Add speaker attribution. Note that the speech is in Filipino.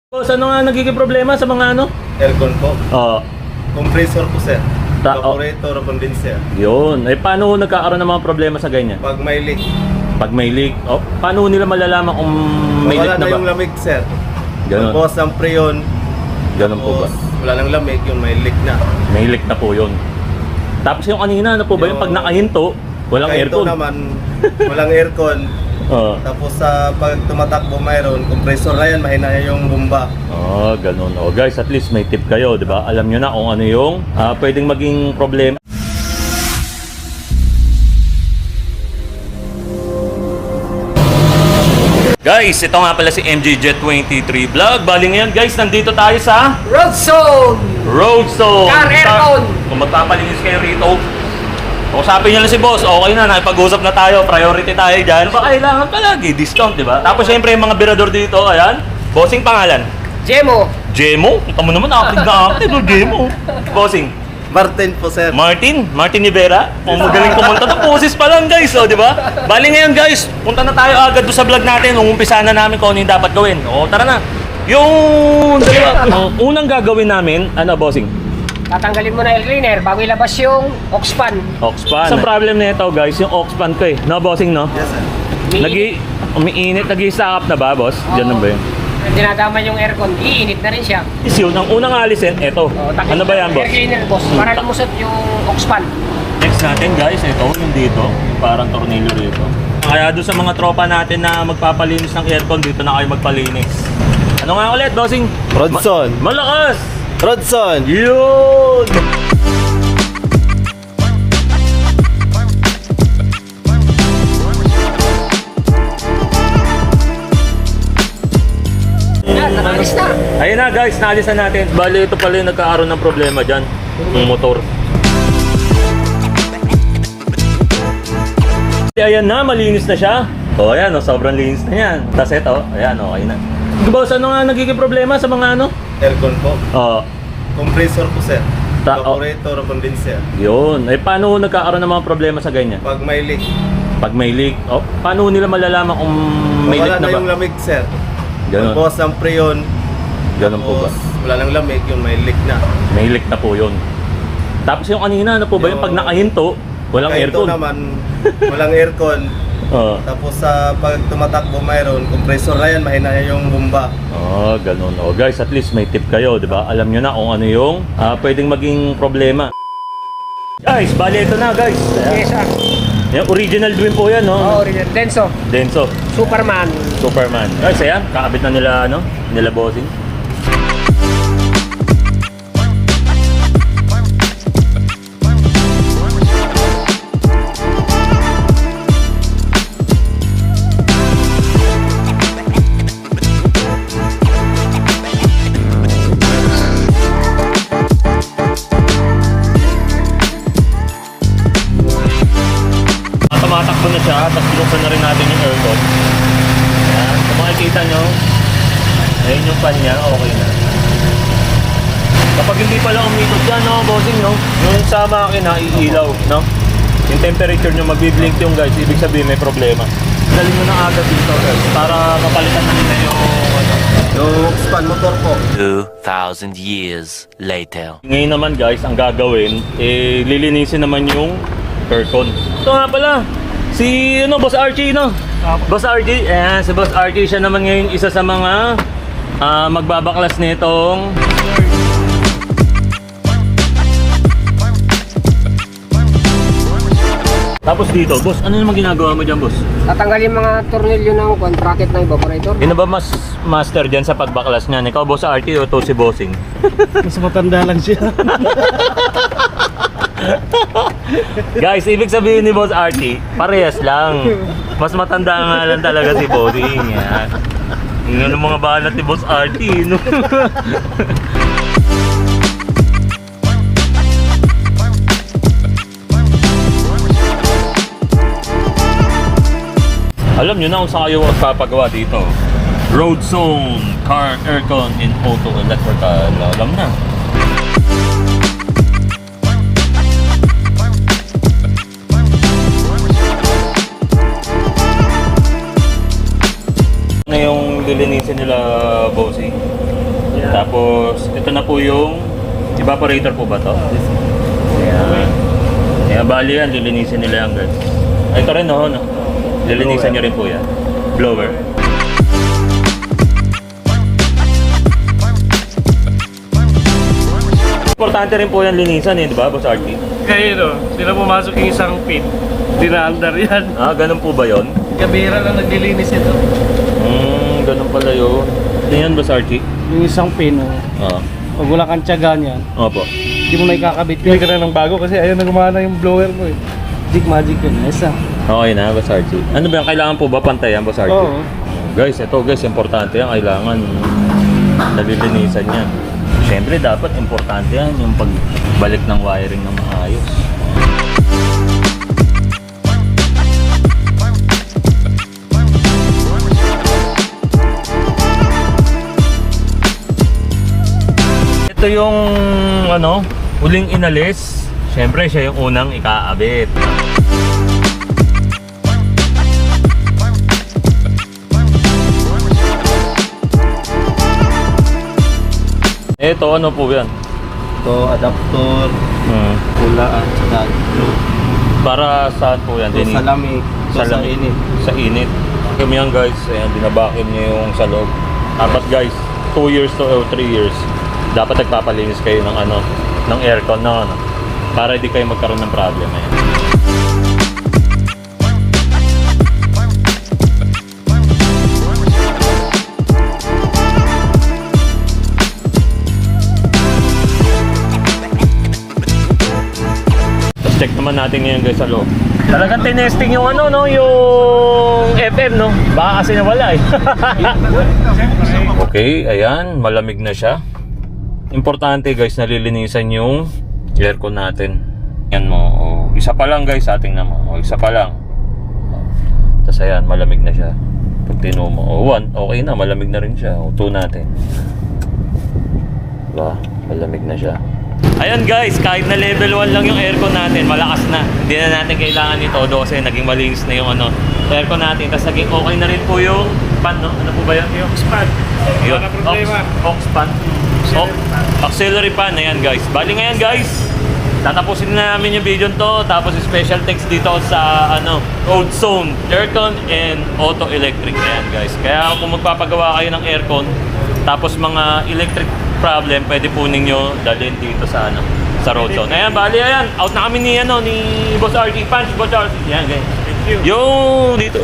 Speaker 1: Boss, ano nga nagiging problema sa mga ano?
Speaker 2: Aircon po.
Speaker 1: Oo.
Speaker 2: Compressor po sir.
Speaker 1: Oh.
Speaker 2: Evaporator, condenser.
Speaker 1: Yun. Eh, paano nagkakaroon ng mga problema sa ganyan?
Speaker 2: Pag may leak,
Speaker 1: Pag may leak, paano nila malalaman kung may leak
Speaker 2: wala
Speaker 1: na
Speaker 2: na
Speaker 1: ba?
Speaker 2: yung lamig sir.
Speaker 1: Ganun.
Speaker 2: Pagbukas ng preon,
Speaker 1: Ganun po ba?
Speaker 2: wala nang lamig, yung may leak na.
Speaker 1: May leak na po yun. Tapos yung kanina, ano po ba yung pag nakahinto, walang
Speaker 2: Kahit
Speaker 1: aircon?
Speaker 2: ito naman, walang aircon.
Speaker 1: Oo.
Speaker 2: Tapos sa pag tumatakbo mayroon, compressor na yan, mahina yung bomba.
Speaker 1: Ganun. Guys, at least may tip kayo, di ba? Alam nyo na kung ano yung pwedeng maging problema. Guys, ito nga pala si MJ Jet 23 Vlog. Bali ngayon guys, nandito tayo sa
Speaker 3: Road Zone!
Speaker 1: Roadzone.
Speaker 3: Car aircon.
Speaker 1: Kung magpapalinis kayo rito, usapin nyo lang si boss, okay na, nakipag-usap na tayo, priority tayo dyan. Pa kailangan palagi, discount, di ba? Tapos syempre yung mga birador dito, ayan, bossing pangalan.
Speaker 3: Jemo!
Speaker 1: Jemo? Ito mo naman, active na active, Jemo. Bossing.
Speaker 2: Martin po sir.
Speaker 1: Martin Rivera. Kung magaling pumunta to, poses pa lang guys, di ba? Bali ngayon guys, punta na tayo agad doon sa vlog natin, umpisa na namin kung ano yung dapat gawin. Tara na. Yung dalawa, unang gagawin namin, ano bossing?
Speaker 3: Tatanggalin mo na yung cleaner bago ilabas yung aux fan.
Speaker 1: Aux fan. Sa problem nito guys, yung aux fan ko eh. No bossing no?
Speaker 2: Yes sir.
Speaker 1: Umiinit, nag-i-stack up na ba boss? Diyan na ba yun?
Speaker 3: Dinadama yung aircon, iinit na rin siya.
Speaker 1: Is yun, ang unang alisin, eto. Ano ba yan boss?
Speaker 3: Air cleaner boss, para lumusot yung aux fan.
Speaker 1: Next natin guys, ito yung dito, parang tornilyo rito. Kaya doon sa mga tropa natin na magpapalinis ng aircon, dito na kayo magpalinis. Ano nga ulit, bossing?
Speaker 2: Roadzone.
Speaker 1: Malakas!
Speaker 2: Roadzone.
Speaker 1: Yun!
Speaker 3: Yan, nakalis na.
Speaker 1: Ayun na guys, naalis na natin. Bali, ito pala yung nagkakaroon ng problema dyan. Yung motor. Ayan na, malinis na siya. Ayan, sobrang linis na yan. Tapos ito, ayan, okay na. Boss, ano nga nagiging problema sa mga ano?
Speaker 2: Aircon po.
Speaker 1: Oo.
Speaker 2: Compressor po sir.
Speaker 1: Oh.
Speaker 2: Evaporator, condenser.
Speaker 1: Yun. Eh, paano nagkakaroon ng mga problema sa ganyan?
Speaker 2: Pag may leak,
Speaker 1: Pag may leak, paano nila malalaman kung may leak
Speaker 2: wala
Speaker 1: na
Speaker 2: na
Speaker 1: ba?
Speaker 2: yung lamig sir.
Speaker 1: Ganun.
Speaker 2: Pagbukas ng preon,
Speaker 1: Ganun po ba?
Speaker 2: wala nang lamig, yung may leak na.
Speaker 1: May leak na po yun. Tapos yung kanina, ano po ba yung pag nakahinto, walang
Speaker 2: Kahit
Speaker 1: aircon?
Speaker 2: ito naman, walang aircon.
Speaker 1: Oo.
Speaker 2: Tapos sa pag tumatakbo mayroon, compressor na yan, mahina yung bomba.
Speaker 1: Ganun. Guys, at least may tip kayo, di ba? Alam nyo na kung ano yung pwedeng maging problema. Guys, bali ito na guys.
Speaker 3: Yes,
Speaker 1: Yung original dream po yan, no?
Speaker 3: original. Denso,
Speaker 1: Denso,
Speaker 3: Superman.
Speaker 1: Superman. Guys, ayan, kakabit na nila, ano? Nila bossing. Tumatakbo na siya, tapos binuksan na rin natin yung aircon. Ayan, kung makikita nyo, ayun yung fan niya, okay na. Kapag hindi pala umitot yan, no, bossing, no? Yung sa makina, iilaw, no? Yung temperature nyo, magbiblink yung guys, ibig sabihin may problema. Galing nyo na agad dito guys, para mapalitan na nila yung, ano.
Speaker 2: Yung span motor po.
Speaker 4: 2,000 years later.
Speaker 1: Ngayon naman guys, ang gagawin, lilinisin naman yung aircon. Ito nga pala, si Boss Archie, no? Boss Archie, si Boss Archie, siya naman ngayon isa sa mga magbabaklas nitong tapos dito, boss, ano naman ginagawa mo dyan, boss?
Speaker 3: Tatanggalin mga tornilyo ng bracket ng evaporator.
Speaker 1: Yun na ba mas master dyan sa pagbaklas niyan? Ikaw, Boss Archie, o to si Bossing?
Speaker 5: Mas matanda lang siya.
Speaker 1: Guys, ibig sabihin ni Boss Archie, parehas lang. Mas matanda nga lang talaga si Bossing. Yan. Yung mga banat ni Boss Archie, no? Alam nyo na kung saan kayo magpapagawa dito. Roadzone, car, aircon, and auto electrical. Alam na. Ano yung lilinisin nila, bossing? Tapos, ito na po yung evaporator po ba to? Ayan. Ayan, bali yan, lilinisin nila yan guys. Ay, ito rin no? Lilinisan nyo rin po yan. Blower. Importante rin po yan linisan di ba, Boss Artie?
Speaker 5: Kaya no, sila pumasok yung isang pin. Dinaaldar yan.
Speaker 1: Ah, ganun po ba yun?
Speaker 5: Kabira lang naglilinis ito.
Speaker 1: Ganun pala yun. Ano yan, Boss Artie?
Speaker 5: Yung isang pin,
Speaker 1: Oo.
Speaker 5: pag wala kang tiyaga niyan,
Speaker 1: Opo.
Speaker 5: hindi mo na ikakabit. Pili ka na ng bago kasi ayaw na gumana yung blower mo eh. Magic yun. Isa.
Speaker 1: Okay na, Boss Artie. Ano ba yan? Kailangan po ba pantayan, Boss Artie?
Speaker 5: Oo.
Speaker 1: Guys, ito guys, importante yan. Kailangan nalilinisan yan. Siyempre, dapat importante yan yung pagbalik ng wiring ng maayos. Ito yung huling inalis. Siyempre, siya yung unang ikaabit. Ito, ano po yan?
Speaker 2: Ito, adaptor, pula at saka blue.
Speaker 1: Para saan po yan?
Speaker 2: Ito sa lamig, ito sa
Speaker 1: lamig.
Speaker 2: init.
Speaker 1: Sa init. Kami yan guys, ayan, binabakin niyo yung sa loob. Tapos guys, 2 years to 3 years, dapat nagpapalinis kayo ng ng aircon na para hindi kayo magkaroon ng problem. Ayan. Check naman natin ngayon guys sa loob. Talagang tinesting yung yung FM Baka kasi nawala eh. Okay, ayan, malamig na siya. Importante guys, nalilinisan yung aircon natin. Yan mo, isa pa lang guys, tingnan mo. Isa pa lang. Tapos ayan, malamig na siya. Pag tinuo mo, 1, okay na, malamig na rin siya. 2 natin. Diba? Malamig na siya. Ayan guys, kahit na level 1 lang yung aircon natin, malakas na. Hindi na natin kailangan nito 12, naging malinis na yung aircon natin. Tapos naging okay na rin po yung fan, Ano po ba yan?
Speaker 5: Yung span.
Speaker 1: Yun,
Speaker 5: Wala problema.
Speaker 1: aux fan. Auxiliary fan, ayan guys. Bali ngayon guys, tatapusin na namin yung video to. Tapos special text dito sa Old Zone, aircon and auto electric. Ayan guys. Kaya kung magpapagawa kayo ng aircon, tapos mga electric problem, pwede po ninyo dalhin dito sa sa Road Zone. Ayan, bali ayan. Out na kami ni ni Boss RG. Punch, Boss RG. Ayan guys.
Speaker 5: Thank you.
Speaker 1: Yo, dito.